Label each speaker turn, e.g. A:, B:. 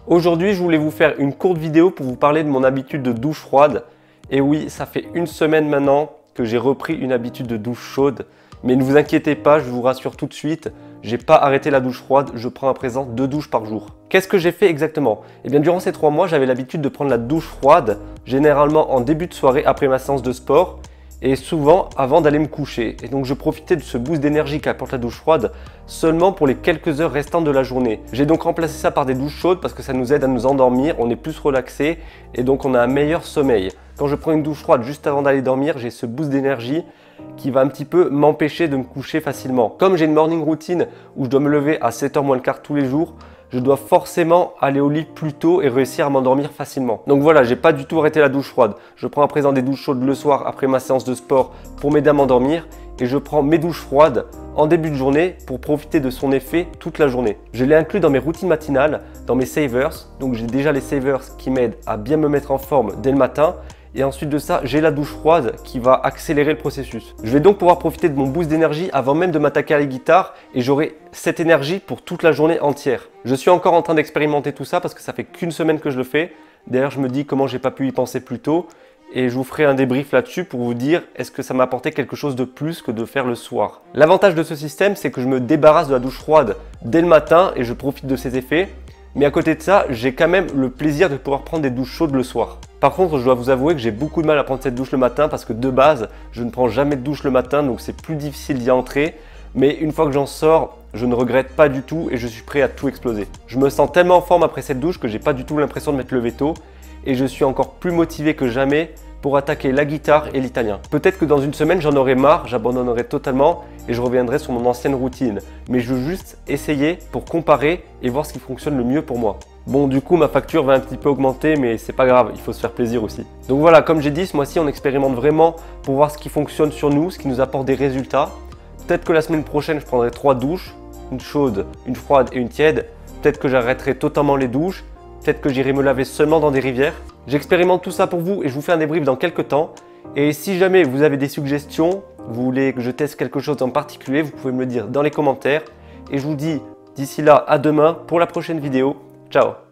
A: Aujourd'hui, je voulais vous faire une courte vidéo pour vous parler de mon habitude de douche froide. Et oui, ça fait une semaine maintenant que j'ai repris une habitude de douche chaude. Mais ne vous inquiétez pas, je vous rassure tout de suite, j'ai pas arrêté la douche froide, je prends à présent 2 douches par jour. Qu'est-ce que j'ai fait exactement? Eh bien, durant ces 3 mois, j'avais l'habitude de prendre la douche froide, généralement en début de soirée après ma séance de sport, et souvent avant d'aller me coucher. Et donc je profitais de ce boost d'énergie qu'apporte la douche froide seulement pour les quelques heures restantes de la journée. J'ai donc remplacé ça par des douches chaudes parce que ça nous aide à nous endormir, on est plus relaxé et donc on a un meilleur sommeil. Quand je prends une douche froide juste avant d'aller dormir, j'ai ce boost d'énergie qui va un petit peu m'empêcher de me coucher facilement. Comme j'ai une morning routine où je dois me lever à 7h moins le quart tous les jours, je dois forcément aller au lit plus tôt et réussir à m'endormir facilement. Donc voilà, j'ai pas du tout arrêté la douche froide. Je prends à présent des douches chaudes le soir après ma séance de sport pour m'aider à m'endormir et je prends mes douches froides en début de journée pour profiter de son effet toute la journée. Je l'ai inclus dans mes routines matinales, dans mes savers. Donc j'ai déjà les savers qui m'aident à bien me mettre en forme dès le matin. Et ensuite de ça, j'ai la douche froide qui va accélérer le processus. Je vais donc pouvoir profiter de mon boost d'énergie avant même de m'attaquer à la guitare et j'aurai cette énergie pour toute la journée entière. Je suis encore en train d'expérimenter tout ça parce que ça fait qu'une semaine que je le fais. D'ailleurs, je me dis comment j'ai pas pu y penser plus tôt et je vous ferai un débrief là-dessus pour vous dire est-ce que ça m'a apporté quelque chose de plus que de faire le soir. L'avantage de ce système, c'est que je me débarrasse de la douche froide dès le matin et je profite de ses effets. Mais à côté de ça, j'ai quand même le plaisir de pouvoir prendre des douches chaudes le soir. Par contre, je dois vous avouer que j'ai beaucoup de mal à prendre cette douche le matin parce que de base, je ne prends jamais de douche le matin, donc c'est plus difficile d'y entrer. Mais une fois que j'en sors, je ne regrette pas du tout et je suis prêt à tout exploser. Je me sens tellement en forme après cette douche que j'ai pas du tout l'impression de m'être levé tôt et je suis encore plus motivé que jamais pour attaquer la guitare et l'italien. Peut-être que dans une semaine, j'en aurai marre, j'abandonnerai totalement et je reviendrai sur mon ancienne routine. Mais je veux juste essayer pour comparer et voir ce qui fonctionne le mieux pour moi. Bon, du coup, ma facture va un petit peu augmenter, mais c'est pas grave, il faut se faire plaisir aussi. Donc voilà, comme j'ai dit, ce mois-ci, on expérimente vraiment pour voir ce qui fonctionne sur nous, ce qui nous apporte des résultats. Peut-être que la semaine prochaine, je prendrai 3 douches, une chaude, une froide et une tiède. Peut-être que j'arrêterai totalement les douches. Peut-être que j'irai me laver seulement dans des rivières. J'expérimente tout ça pour vous et je vous fais un débrief dans quelques temps. Et si jamais vous avez des suggestions, vous voulez que je teste quelque chose en particulier, vous pouvez me le dire dans les commentaires. Et je vous dis d'ici là à demain pour la prochaine vidéo. Ciao!